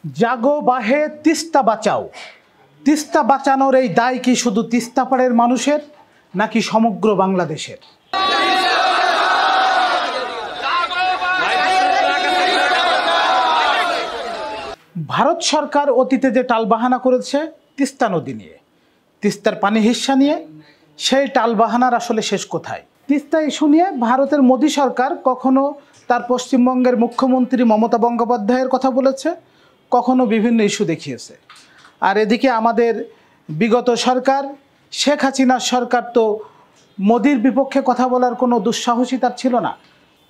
জাগো বাহে তিস্তা বাঁচাও। তিস্তা বাঁচানোর এই দায় কি শুধু তিস্তাপাড়ের মানুষের নাকি সমগ্র বাংলাদেশের? ভারত সরকার অতীতে যে টালবাহানা করেছে তিস্তা নদী নিয়ে, তিস্তার পানি হিস্সা নিয়ে, সেই টালবাহানার আসলে শেষ কোথায়? তিস্তা ইস্যু নিয়ে ভারতের মোদী সরকার কখনো তার পশ্চিমবঙ্গের মুখ্যমন্ত্রী মমতা বন্দ্যোপাধ্যায়ের কথা বলেছে, কখনো বিভিন্ন ইস্যু দেখিয়েছে। আর এদিকে আমাদের বিগত সরকার শেখ হাসিনার সরকার তো মোদির বিপক্ষে কথা বলার কোনো দুঃসাহসী তার ছিল না।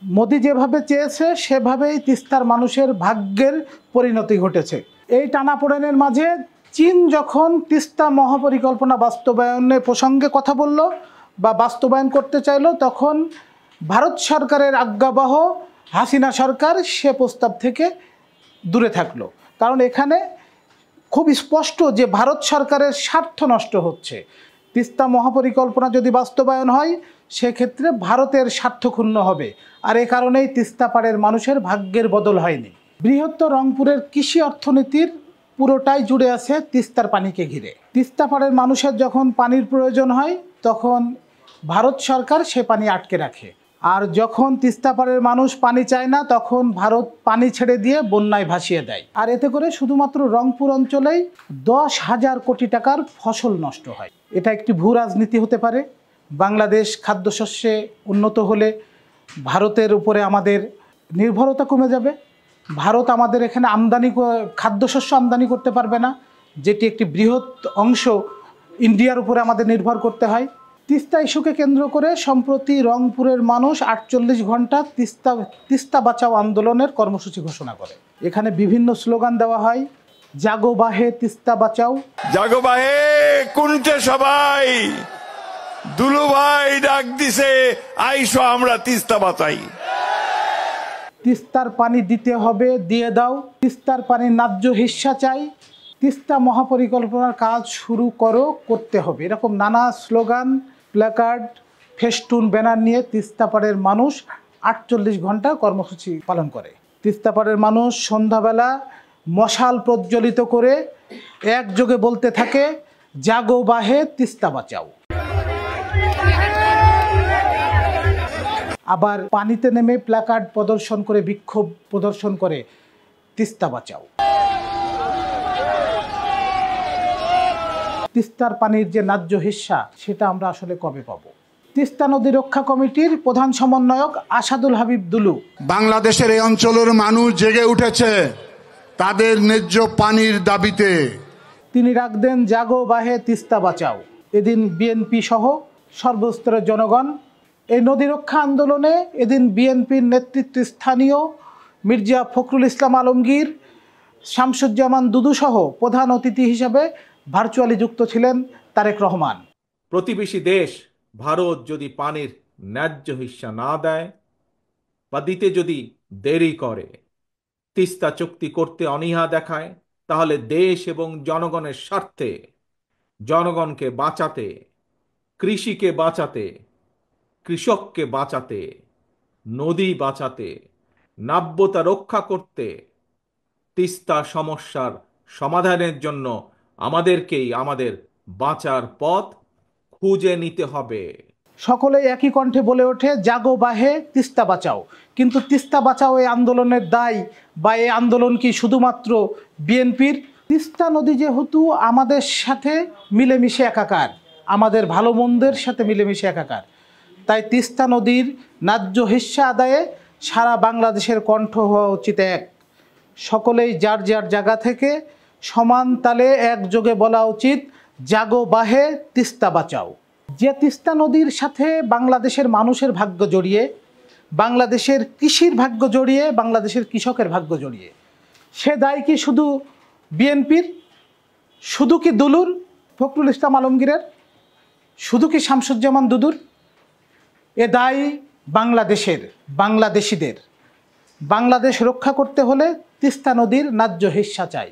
মোদি যেভাবে চেয়েছে সেভাবেই তিস্তার মানুষের ভাগ্যের পরিণতি ঘটেছে। এই টানাপোড়েনের মাঝে চীন যখন তিস্তা মহাপরিকল্পনা বাস্তবায়নের প্রসঙ্গে কথা বলল বা বাস্তবায়ন করতে চাইল, তখন ভারত সরকারের আজ্ঞাবহ হাসিনা সরকার সে প্রস্তাব থেকে দূরে থাকলো। কারণ এখানে খুব স্পষ্ট যে ভারত সরকারের স্বার্থ নষ্ট হচ্ছে। তিস্তা মহাপরিকল্পনা যদি বাস্তবায়ন হয় সেক্ষেত্রে ভারতের স্বার্থ ক্ষুণ্ণ হবে। আর এ কারণেই তিস্তাপাড়ের মানুষের ভাগ্যের বদল হয়নি। বৃহত্তর রংপুরের কৃষি অর্থনীতির পুরোটাই জুড়ে আছে তিস্তার পানিকে ঘিরে। তিস্তাপাড়ের মানুষের যখন পানির প্রয়োজন হয় তখন ভারত সরকার সে পানি আটকে রাখে, আর যখন তিস্তাপাড়ের মানুষ পানি চায় না তখন ভারত পানি ছেড়ে দিয়ে বন্যায় ভাসিয়ে দেয়। আর এতে করে শুধুমাত্র রংপুর অঞ্চলেই 10,000 কোটি টাকার ফসল নষ্ট হয়। এটা একটি ভূ রাজনীতি হতে পারে। বাংলাদেশ খাদ্যশস্যে উন্নত হলে ভারতের উপরে আমাদের নির্ভরতা কমে যাবে। ভারত আমাদের এখানে খাদ্যশস্য আমদানি করতে পারবে না, যেটি একটি বৃহৎ অংশ ইন্ডিয়ার উপরে আমাদের নির্ভর করতে হয়। তিস্তা ইস্যুকে কেন্দ্র করে সম্প্রতি রংপুরের মানুষ 48 ঘন্টা তিস্তা বাঁচাও আন্দোলনের কর্মসূচি ঘোষণা করে। এখানে বিভিন্ন স্লোগান দেওয়া হয়, জাগো বাহে তিস্তা বাঁচাও, জাগো বাহে কোনটা সবাই, দুলু ভাই ডাক দিছে আইসো আমরা তিস্তা বাঁচাই। তিস্তার পানি দিতে হবে, দিয়ে দাও, তিস্তার পানির ন্যায্য হিস্সা চাই, তিস্তা মহাপরিকল্পনার কাজ শুরু করতে হবে। এরকম নানা স্লোগান, প্ল্যাকার্ড, ফেস্টুন, ব্যানার নিয়ে তিস্তাপাড়ের মানুষ 48 ঘন্টা কর্মসূচি পালন করে। তিস্তাপাড়ের মানুষ সন্ধ্যাবেলা মশাল প্রজ্বলিত করে একযোগে বলতে থাকে, জাগো বাহে তিস্তা বাঁচাও। আবার পানিতে নেমে প্ল্যাকার্ড প্রদর্শন করে, বিক্ষোভ প্রদর্শন করে, তিস্তা বাঁচাও। তিস্তার পানির যে ন্যায্য হিস্সা সেটা আমরা আসলে কবে পাবো? তিস্তা নদী রক্ষা কমিটির প্রধান সমন্বয়ক আসাদুল হাবিব দুলু, বাংলাদেশের এই অঞ্চলের মানুষ জেগে উঠেছে তাদের ন্যায্য পানির দাবিতে। তিনি ডাক দেন জাগো বাহে তিস্তা বাঁচাও। এদিন বিএনপি সহ সর্বস্তরের জনগণ এই নদী রক্ষা আন্দোলনে এদিন বিএনপির নেতৃত্বে স্থানীয় মির্জা ফখরুল ইসলাম আলমগীর, শামসুজ্জামান দুদু সহ প্রধান অতিথি হিসেবে ভার্চুয়ালি যুক্ত ছিলেন তারেক রহমান। প্রতিবেশী দেশ ভারত যদি পানির ন্যায্য হিস্সা না দেয় বা দিতে যদি দেরি করে, তিস্তা চুক্তি করতে অনীহা দেখায়, তাহলে দেশ এবং জনগণের স্বার্থে, জনগণকে বাঁচাতে, কৃষিকে বাঁচাতে, কৃষককে বাঁচাতে, নদী বাঁচাতে, নাব্যতা রক্ষা করতে, তিস্তা সমস্যার সমাধানের জন্য আমাদেরকেই আমাদের বাঁচার পথ খুঁজে নিতে হবে। সকলেই একই কণ্ঠে বলে ওঠে, জাগো বাহে তিস্তা বাঁচাও। কিন্তু তিস্তা বাঁচাও এই আন্দোলনের দায় বা এই আন্দোলন কি শুধুমাত্র বিএনপির? তিস্তা নদী যেহেতু আমাদের সাথে মিলেমিশে একাকার, আমাদের ভালো মন্দের সাথে মিলেমিশে একাকার, তাই তিস্তা নদীর ন্যায্য হিস্সা আদায়ে সারা বাংলাদেশের কণ্ঠ হওয়া উচিত এক। সকলেই যার যার জায়গা থেকে সমান তালে একযোগে বলা উচিত, জাগো বাহে তিস্তা বাঁচাও। যে তিস্তা নদীর সাথে বাংলাদেশের মানুষের ভাগ্য জড়িয়ে, বাংলাদেশের কৃষির ভাগ্য জড়িয়ে, বাংলাদেশের কৃষকের ভাগ্য জড়িয়ে, সে দায় কি শুধু বিএনপির? শুধু কি দুলুর, ফখরুল ইসলাম আলমগীরের? শুধু কি শামসুজ্জামান দুদুর? এ দায় বাংলাদেশের, বাংলাদেশিদের। বাংলাদেশ রক্ষা করতে হলে তিস্তা নদীর ন্যায্য হিস্সা চাই।